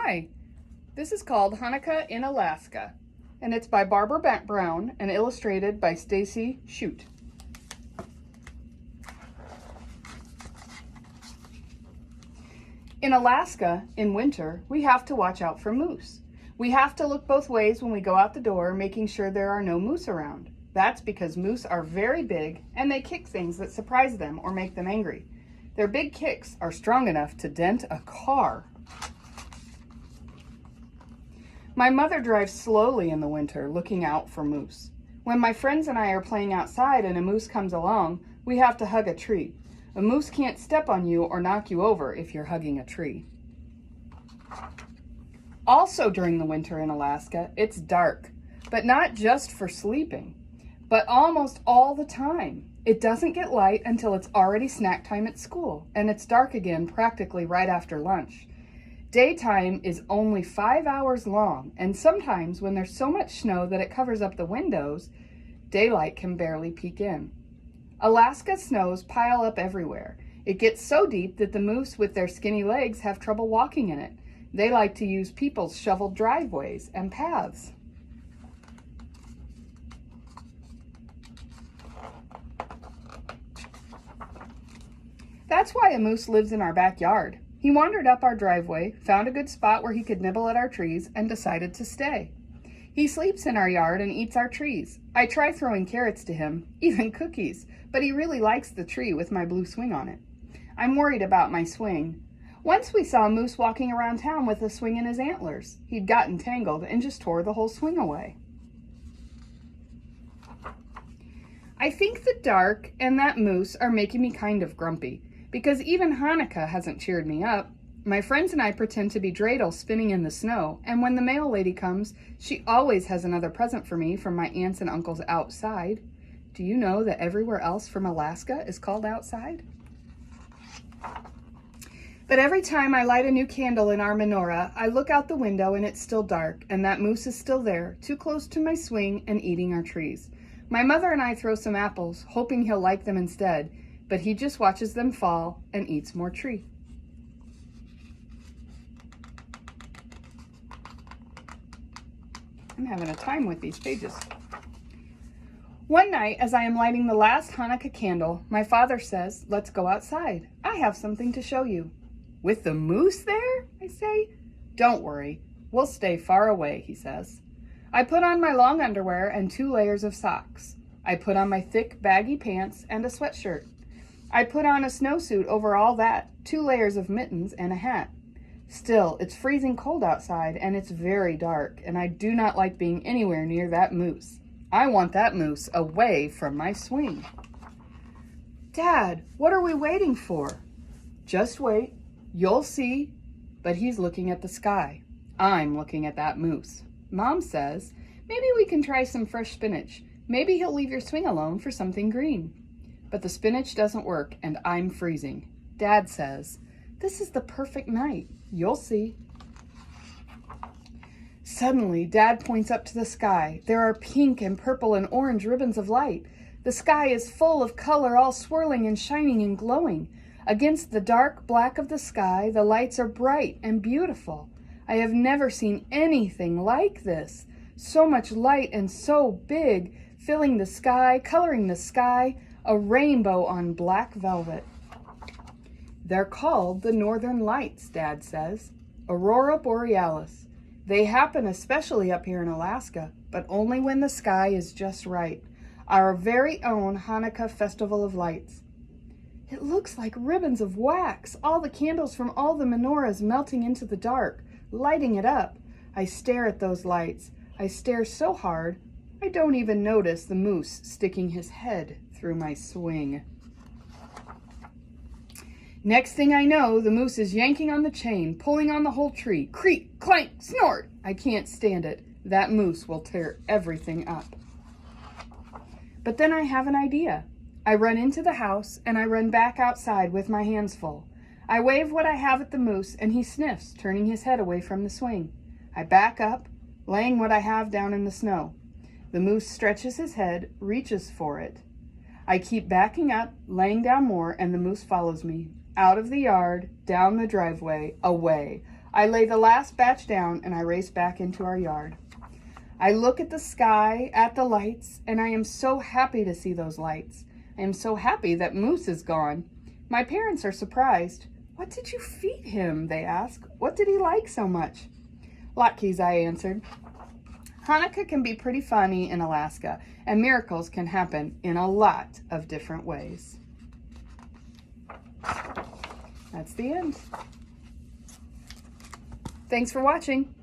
Hi, this is called Hanukkah in Alaska, and it's by Barbara Brown and illustrated by Stacy Shute. In Alaska, in winter, we have to watch out for moose. We have to look both ways when we go out the door, making sure there are no moose around. That's because moose are very big and they kick things that surprise them or make them angry. Their big kicks are strong enough to dent a car. My mother drives slowly in the winter, looking out for moose. When my friends and I are playing outside and a moose comes along, we have to hug a tree. A moose can't step on you or knock you over if you're hugging a tree. Also during the winter in Alaska, it's dark, but not just for sleeping, but almost all the time. It doesn't get light until it's already snack time at school, and it's dark again practically right after lunch. Daytime is only 5 hours long, and sometimes when there's so much snow that it covers up the windows, daylight can barely peek in. Alaska snows pile up everywhere. It gets so deep that the moose with their skinny legs have trouble walking in it. They like to use people's shoveled driveways and paths. That's why a moose lives in our backyard. He wandered up our driveway, found a good spot where he could nibble at our trees, and decided to stay. He sleeps in our yard and eats our trees. I try throwing carrots to him, even cookies, but he really likes the tree with my blue swing on it. I'm worried about my swing. Once we saw a moose walking around town with a swing in his antlers. He'd gotten tangled and just tore the whole swing away. I think the dark and that moose are making me kind of grumpy, because even Hanukkah hasn't cheered me up. My friends and I pretend to be dreidel spinning in the snow, and when the mail lady comes, she always has another present for me from my aunts and uncles outside. Do you know that everywhere else from Alaska is called outside? But every time I light a new candle in our menorah, I look out the window and it's still dark, and that moose is still there, too close to my swing and eating our trees. My mother and I throw some apples, hoping he'll like them instead, but he just watches them fall and eats more tree. I'm having a time with these pages. One night, as I am lighting the last Hanukkah candle, my father says, "Let's go outside. I have something to show you." "With the moose there?" I say. "Don't worry. We'll stay far away," he says. I put on my long underwear and 2 layers of socks. I put on my thick, baggy pants and a sweatshirt. I put on a snowsuit over all that, 2 layers of mittens and a hat. Still, it's freezing cold outside and it's very dark, and I do not like being anywhere near that moose. I want that moose away from my swing. "Dad, what are we waiting for?" "Just wait. You'll see." But he's looking at the sky. I'm looking at that moose. Mom says, "Maybe we can try some fresh spinach. Maybe he'll leave your swing alone for something green." But the spinach doesn't work and I'm freezing. Dad says, "This is the perfect night. You'll see." Suddenly, Dad points up to the sky. There are pink and purple and orange ribbons of light. The sky is full of color, all swirling and shining and glowing. Against the dark black of the sky, the lights are bright and beautiful. I have never seen anything like this. So much light and so big, filling the sky, coloring the sky, a rainbow on black velvet. "They're called the Northern Lights," Dad says. "Aurora Borealis. They happen especially up here in Alaska, but only when the sky is just right. Our very own Hanukkah Festival of Lights." It looks like ribbons of wax, all the candles from all the menorahs melting into the dark, lighting it up. I stare at those lights. I stare so hard, I don't even notice the moose sticking his head through my swing. Next thing I know, the moose is yanking on the chain, pulling on the whole tree. Creak, clank, snort! I can't stand it. That moose will tear everything up. But then I have an idea. I run into the house and I run back outside with my hands full. I wave what I have at the moose and he sniffs, turning his head away from the swing. I back up, laying what I have down in the snow. The moose stretches his head, reaches for it. I keep backing up, laying down more, and the moose follows me. Out of the yard, down the driveway, away. I lay the last batch down and I race back into our yard. I look at the sky, at the lights, and I am so happy to see those lights. I am so happy that Moose is gone. My parents are surprised. What did you feed him? They ask. What did he like so much? Latkes, I answered. Hanukkah can be pretty funny in Alaska, and miracles can happen in a lot of different ways. That's the end. Thanks for watching.